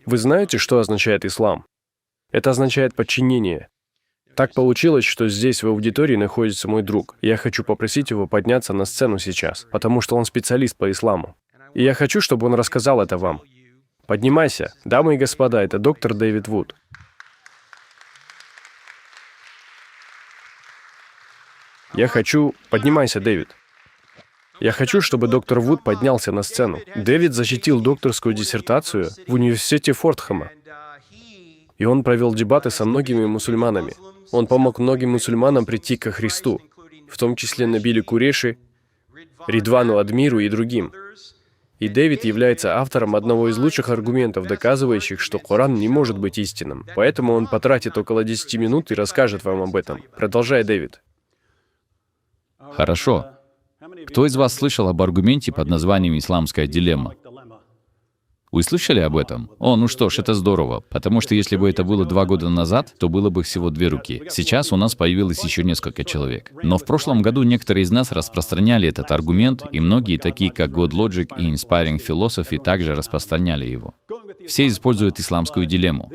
Вы знаете, что означает ислам? Это означает подчинение. Так получилось, что здесь в аудитории находится мой друг. Я хочу попросить его подняться на сцену сейчас, потому что он специалист по исламу. И я хочу, чтобы он рассказал это вам. Поднимайся. Дамы и господа, это доктор Дэвид Вуд. Поднимайся, Дэвид. Я хочу, чтобы доктор Вуд поднялся на сцену. Дэвид защитил докторскую диссертацию в университете Фордхэма. И он провел дебаты со многими мусульманами. Он помог многим мусульманам прийти ко Христу, в том числе Набилю Куреши, Ридвану Адмиру и другим. И Дэвид является автором одного из лучших аргументов, доказывающих, что Коран не может быть истинным. Поэтому он потратит около 10 минут и расскажет вам об этом. Продолжай, Дэвид. Хорошо. Кто из вас слышал об аргументе под названием «Исламская дилемма»? Вы слышали об этом? Ну что ж, это здорово, потому что если бы это было 2 года назад, то было бы всего 2 руки. Сейчас у нас появилось еще несколько человек. Но в прошлом году некоторые из нас распространяли этот аргумент, и многие, такие как God Logic и Inspiring Philosophy, также распространяли его. Все используют исламскую дилемму.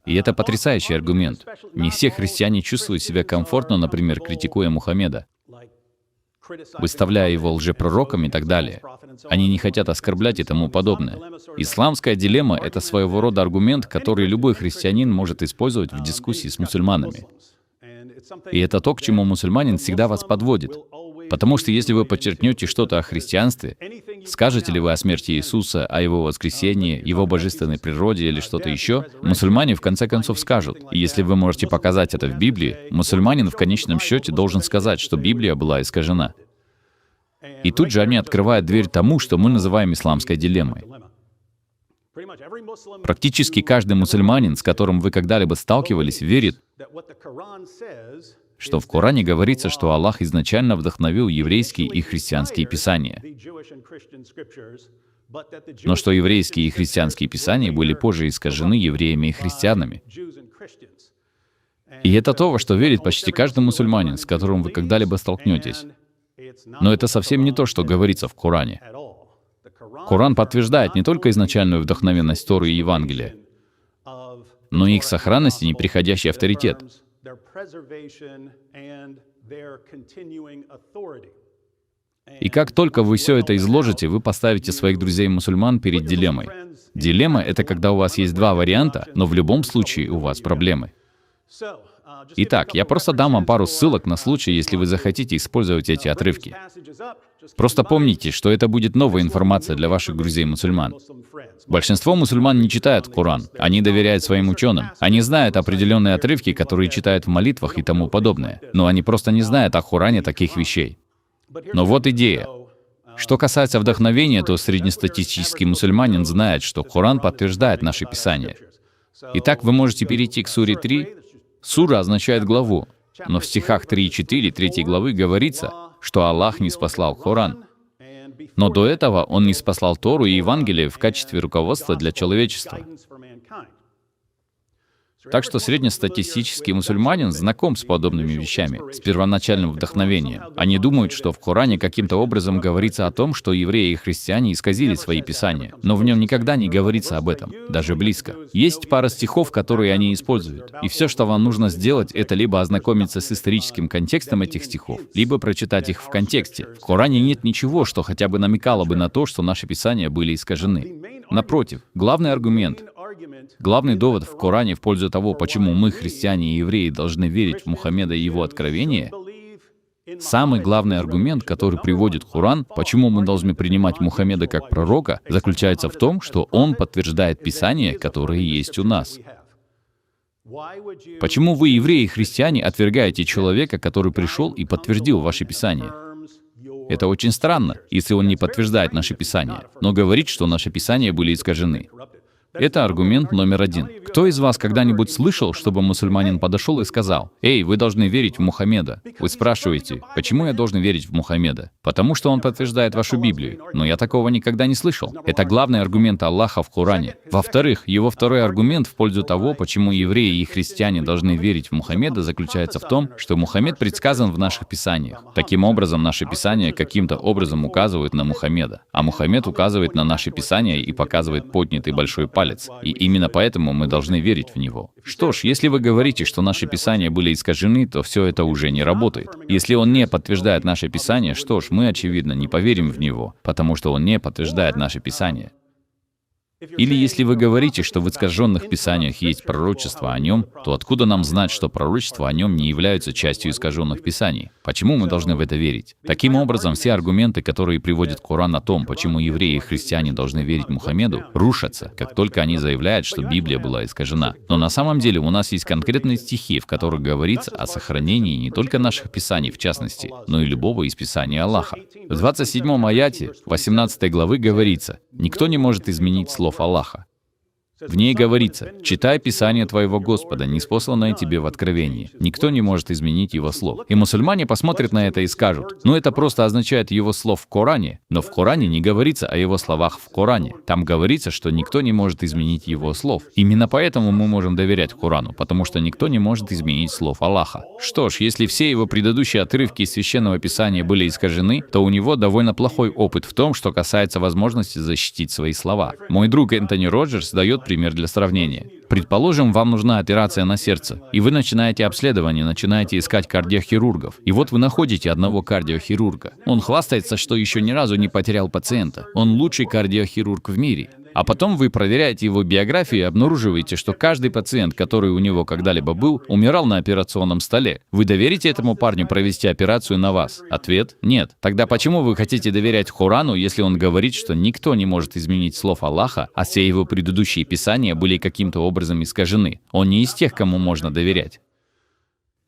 И это потрясающий аргумент. Не все христиане чувствуют себя комфортно, например, критикуя Мухаммеда, выставляя его лжепророком и так далее. Они не хотят оскорблять и тому подобное. Исламская дилемма — это своего рода аргумент, который любой христианин может использовать в дискуссии с мусульманами. И это то, к чему мусульманин всегда вас подводит. Потому что если вы подчеркнете что-то о христианстве, скажете ли вы о смерти Иисуса, о Его воскресении, Его божественной природе или что-то еще, мусульмане в конце концов скажут. И если вы можете показать это в Библии, мусульманин в конечном счете должен сказать, что Библия была искажена. И тут же они открывают дверь тому, что мы называем исламской дилеммой. Практически каждый мусульманин, с которым вы когда-либо сталкивались, верит, что в Коране говорится, что Аллах изначально вдохновил еврейские и христианские писания, но что еврейские и христианские писания были позже искажены евреями и христианами. И это то, во что верит почти каждый мусульманин, с которым вы когда-либо столкнетесь. Но это совсем не то, что говорится в Коране. Коран подтверждает не только изначальную вдохновенность Торы и Евангелия, но и их сохранность и неприходящий авторитет. И как только вы все это изложите, вы поставите своих друзей-мусульман перед дилеммой. Дилемма — это когда у вас есть 2 варианта, но в любом случае у вас проблемы. Итак, я просто дам вам пару ссылок на случай, если вы захотите использовать эти отрывки. Просто помните, что это будет новая информация для ваших друзей-мусульман. Большинство мусульман не читают Коран, они доверяют своим ученым. Они знают определенные отрывки, которые читают в молитвах и тому подобное, но они просто не знают о Коране таких вещей. Но вот идея. Что касается вдохновения, то среднестатистический мусульманин знает, что Коран подтверждает наши писания. Итак, вы можете перейти к суре 3. Сура означает главу, но в стихах 3 и 4 3 главы говорится, что Аллах ниспослал Коран. Но до этого Он ниспослал Тору и Евангелие в качестве руководства для человечества. Так что среднестатистический мусульманин знаком с подобными вещами, с первоначальным вдохновением. Они думают, что в Коране каким-то образом говорится о том, что евреи и христиане исказили свои писания, но в нем никогда не говорится об этом, даже близко. Есть пара стихов, которые они используют, и все, что вам нужно сделать, это либо ознакомиться с историческим контекстом этих стихов, либо прочитать их в контексте. В Коране нет ничего, что хотя бы намекало бы на то, что наши писания были искажены. Напротив, главный аргумент, главный довод в Коране в пользу того, почему мы, христиане и евреи, должны верить в Мухаммеда и его откровения, самый главный аргумент, который приводит Коран, почему мы должны принимать Мухаммеда как пророка, заключается в том, что он подтверждает Писания, которые есть у нас. Почему вы, евреи и христиане, отвергаете человека, который пришел и подтвердил ваши Писания? Это очень странно, если он не подтверждает наши Писания, но говорит, что наши Писания были искажены. Это аргумент номер 1. Кто из вас когда-нибудь слышал, чтобы мусульманин подошел и сказал: «Эй, вы должны верить в Мухаммеда»? Вы спрашиваете: «Почему я должен верить в Мухаммеда?» Потому что он подтверждает вашу Библию. Но я такого никогда не слышал. Это главный аргумент Аллаха в Коране. Во-вторых, его второй аргумент в пользу того, почему евреи и христиане должны верить в Мухаммеда, заключается в том, что Мухаммед предсказан в наших Писаниях. Таким образом, наши Писания каким-то образом указывают на Мухаммеда, а Мухаммед указывает на наши Писания и показывает поднятый большой палец палец, и именно поэтому мы должны верить в него. Что ж, если вы говорите, что наши писания были искажены, то все это уже не работает. Если он не подтверждает наше писание, что ж, мы, очевидно, не поверим в него, потому что он не подтверждает наше писание. Или если вы говорите, что в искаженных писаниях есть пророчество о нем, то откуда нам знать, что пророчества о нем не являются частью искаженных писаний? Почему мы должны в это верить? Таким образом, все аргументы, которые приводит Коран о том, почему евреи и христиане должны верить Мухаммеду, рушатся, как только они заявляют, что Библия была искажена. Но на самом деле у нас есть конкретные стихи, в которых говорится о сохранении не только наших писаний в частности, но и любого из писаний Аллаха. В 27 аяте 18 главы говорится: «Никто не может изменить слов Аллаха». В ней говорится: «Читай Писание твоего Господа, ниспосланное тебе в откровении. Никто не может изменить его слов». И мусульмане посмотрят на это и скажут: «Ну это просто означает его слов в Коране». Но в Коране не говорится о его словах в Коране. Там говорится, что никто не может изменить его слов. Именно поэтому мы можем доверять Корану, потому что никто не может изменить слов Аллаха. Что ж, если все его предыдущие отрывки из Священного Писания были искажены, то у него довольно плохой опыт в том, что касается возможности защитить свои слова. Мой друг Энтони Роджерс дает пример для сравнения. Предположим, вам нужна операция на сердце, и вы начинаете обследование, начинаете искать кардиохирургов. И вот вы находите одного кардиохирурга. Он хвастается, что еще ни разу не потерял пациента. Он лучший кардиохирург в мире. А потом вы проверяете его биографию и обнаруживаете, что каждый пациент, который у него когда-либо был, умирал на операционном столе. Вы доверите этому парню провести операцию на вас? Ответ – нет. Тогда почему вы хотите доверять Корану, если он говорит, что никто не может изменить слов Аллаха, а все его предыдущие писания были каким-то образом искажены? Он не из тех, кому можно доверять.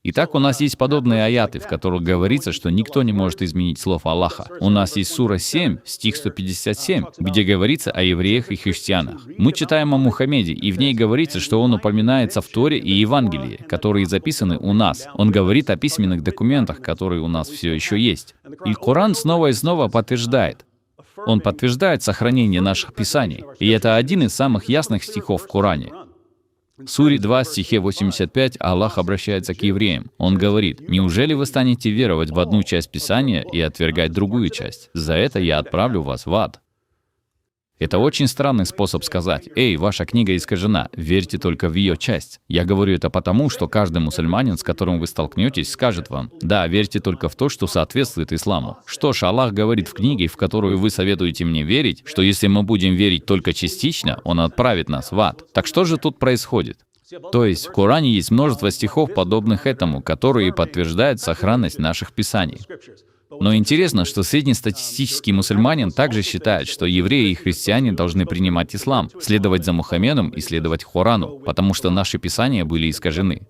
Итак, у нас есть подобные аяты, в которых говорится, что никто не может изменить слов Аллаха. У нас есть сура 7, стих 157, где говорится о евреях и христианах. Мы читаем о Мухаммеде, и в ней говорится, что он упоминается в Торе и Евангелии, которые записаны у нас. Он говорит о письменных документах, которые у нас все еще есть. И Коран снова и снова подтверждает. Он подтверждает сохранение наших писаний. И это один из самых ясных стихов в Коране. В суре 2, стихе 85, Аллах обращается к евреям. Он говорит: «Неужели вы станете веровать в одну часть Писания и отвергать другую часть? За это я отправлю вас в ад». Это очень странный способ сказать: «Эй, ваша книга искажена, верьте только в ее часть». Я говорю это потому, что каждый мусульманин, с которым вы столкнетесь, скажет вам: «Да, верьте только в то, что соответствует исламу». Что ж, Аллах говорит в книге, в которую вы советуете мне верить, что если мы будем верить только частично, Он отправит нас в ад. Так что же тут происходит? То есть в Коране есть множество стихов, подобных этому, которые подтверждают сохранность наших писаний. Но интересно, что среднестатистический мусульманин также считает, что евреи и христиане должны принимать ислам, следовать за Мухаммедом и следовать Корану, потому что наши писания были искажены.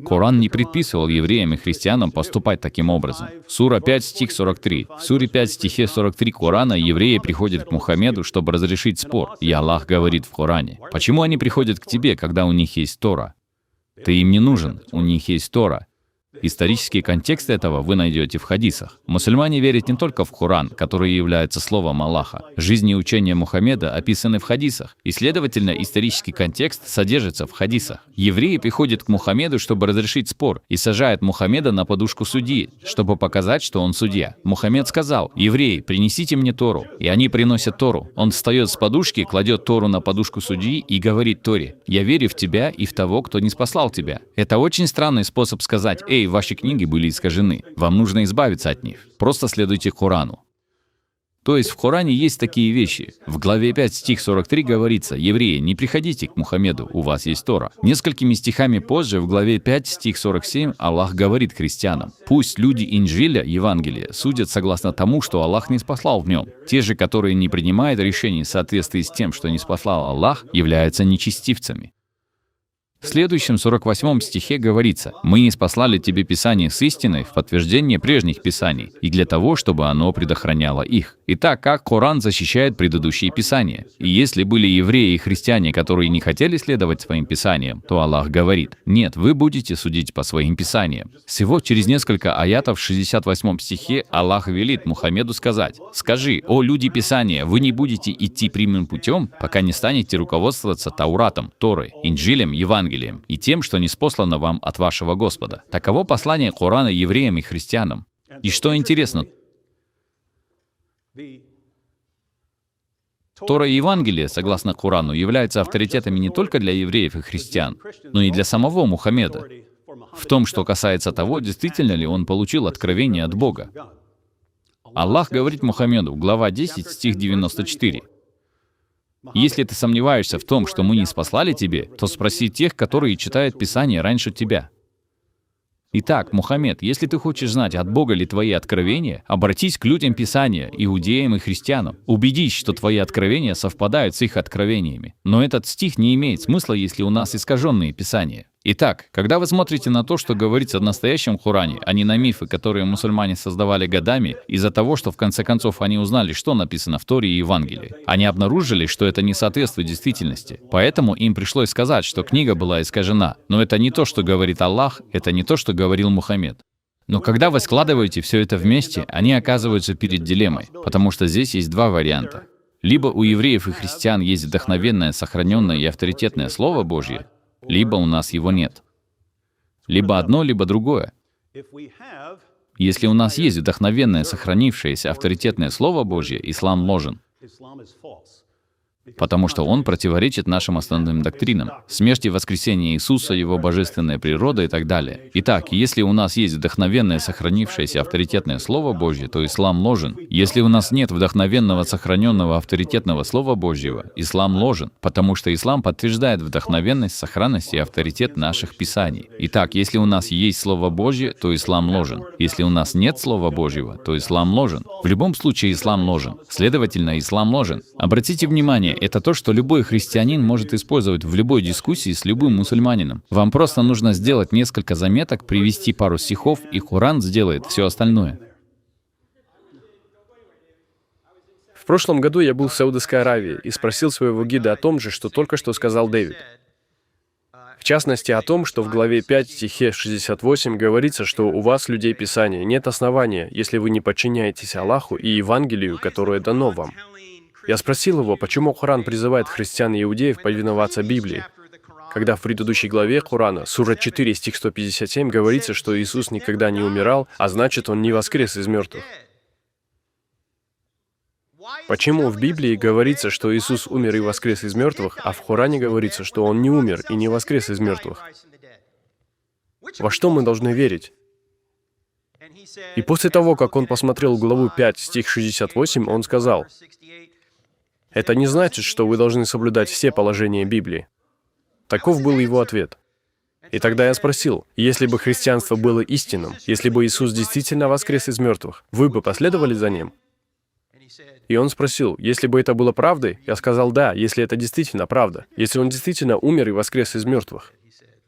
Коран не предписывал евреям и христианам поступать таким образом. Сура 5, стих 43. В суре 5, стихе 43 Корана евреи приходят к Мухаммеду, чтобы разрешить спор, и Аллах говорит в Коране: «Почему они приходят к тебе, когда у них есть Тора? Ты им не нужен, у них есть Тора». Исторический контекст этого вы найдете в хадисах. Мусульмане верят не только в Коран, который является словом Аллаха. Жизнь и учение Мухаммеда описаны в хадисах, и, следовательно, исторический контекст содержится в хадисах. Евреи приходят к Мухаммеду, чтобы разрешить спор, и сажают Мухаммеда на подушку судьи, чтобы показать, что он судья. Мухаммед сказал: «Евреи, принесите мне Тору». И они приносят Тору. Он встает с подушки, кладет Тору на подушку судьи и говорит Торе: «Я верю в тебя и в того, кто ниспослал тебя». Это очень странный способ сказать: «Эй, ваши книги были искажены. Вам нужно избавиться от них. Просто следуйте Корану». То есть в Коране есть такие вещи. В главе 5, стих 43 говорится: «Евреи, не приходите к Мухаммеду, у вас есть Тора». Несколькими стихами позже, в главе 5, стих 47, Аллах говорит христианам: «Пусть люди Инжиля, Евангелия, судят согласно тому, что Аллах ниспослал в нем. Те же, которые не принимают решений в соответствии с тем, что ниспослал Аллах, являются нечестивцами». В следующем 48 стихе говорится: «Мы ниспослали тебе Писание с истиной в подтверждение прежних Писаний, и для того, чтобы оно предохраняло их». Итак, как Коран защищает предыдущие Писания? И если были евреи и христиане, которые не хотели следовать своим Писаниям, то Аллах говорит: «Нет, вы будете судить по своим Писаниям». Всего через несколько аятов в 68 стихе Аллах велит Мухаммеду сказать: «Скажи, о люди Писания, вы не будете идти прямым путем, пока не станете руководствоваться Тауратом, Торой, Инжилем, Евангелием и тем, что ниспослано вам от вашего Господа». Таково послание Корана евреям и христианам. И что интересно, Тора и Евангелие, согласно Корану, являются авторитетами не только для евреев и христиан, но и для самого Мухаммеда. В том, что касается того, действительно ли он получил откровение от Бога. Аллах говорит Мухаммеду, глава 10, стих 94. «Если ты сомневаешься в том, что мы не спаслали тебе, то спроси тех, которые читают Писание раньше тебя». Итак, Мухаммед, если ты хочешь знать, от Бога ли твои откровения, обратись к людям Писания, иудеям и христианам. Убедись, что твои откровения совпадают с их откровениями. Но этот стих не имеет смысла, если у нас искаженные Писания. Итак, когда вы смотрите на то, что говорится в настоящем Коране, а не на мифы, которые мусульмане создавали годами, из-за того, что в конце концов они узнали, что написано в Торе и Евангелии, они обнаружили, что это не соответствует действительности. Поэтому им пришлось сказать, что книга была искажена. Но это не то, что говорит Аллах, это не то, что говорил Мухаммед. Но когда вы складываете все это вместе, они оказываются перед дилеммой, потому что здесь есть два варианта. Либо у евреев и христиан есть вдохновенное, сохраненное и авторитетное Слово Божье, либо у нас его нет. Либо одно, либо другое. Если у нас есть вдохновенное, сохранившееся, авторитетное Слово Божье, ислам ложен, потому что он противоречит нашим основным доктринам. Смерть и воскресение Иисуса, Его божественная природа и так далее. Итак, если у нас есть вдохновенное, сохранившееся, авторитетное Слово Божье, то ислам ложен. Если у нас нет вдохновенного, сохраненного, авторитетного Слова Божьего, ислам ложен, потому что ислам подтверждает вдохновенность, сохранность и авторитет наших Писаний. Итак, если у нас есть Слово Божье, то ислам ложен. Если у нас нет Слова Божьего, то ислам ложен. В любом случае ислам ложен. Следовательно, ислам ложен. Обратите внимание, это то, что любой христианин может использовать в любой дискуссии с любым мусульманином. Вам просто нужно сделать несколько заметок, привести пару стихов, и Коран сделает все остальное. В прошлом году я был в Саудовской Аравии и спросил своего гида о том же, что только что сказал Дэвид. В частности, о том, что в главе 5, стихе 68 говорится, что у вас, людей Писания, нет основания, если вы не подчиняетесь Аллаху и Евангелию, которое дано вам. Я спросил его, почему Коран призывает христиан и иудеев повиноваться Библии, когда в предыдущей главе Корана, сура 4, стих 157, говорится, что Иисус никогда не умирал, а значит, Он не воскрес из мертвых. Почему в Библии говорится, что Иисус умер и воскрес из мертвых, а в Коране говорится, что Он не умер и не воскрес из мертвых? Во что мы должны верить? И после того, как он посмотрел главу 5, стих 68, он сказал: «Это не значит, что вы должны соблюдать все положения Библии». Таков был его ответ. И тогда я спросил, если бы христианство было истинным, если бы Иисус действительно воскрес из мертвых, вы бы последовали за Ним? И он спросил, если бы это было правдой, я сказал, да, если это действительно правда, если Он действительно умер и воскрес из мертвых.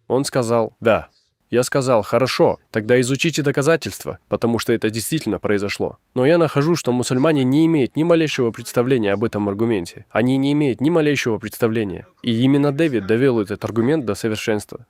Он сказал, да. Я сказал, хорошо, тогда изучите доказательства, потому что это действительно произошло. Но я нахожу, что мусульмане не имеют ни малейшего представления об этом аргументе. Они не имеют ни малейшего представления. И именно Дэвид довел этот аргумент до совершенства.